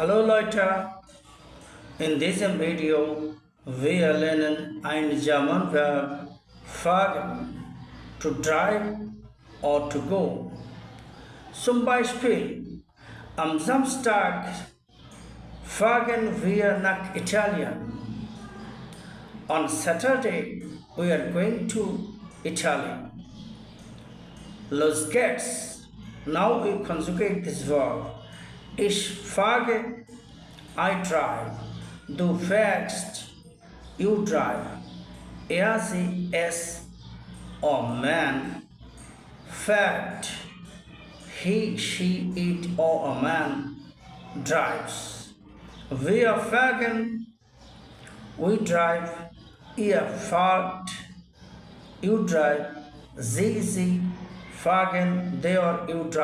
Hallo Leute, in diesem Video wir lernen ein German Verb fahren, to drive or to go. Zum Beispiel, am Samstag fahren wir nach Italien. On Saturday we are going to Italy. Los geht's. Now we conjugate this verb. Ich fahre, I drive. Du fährst, you drive. Er, sie, es, or man fährt. He, she, it, or a man drives. Wir fahren, we drive. Ihr fahrt, you drive. Sie fahren, they or you drive.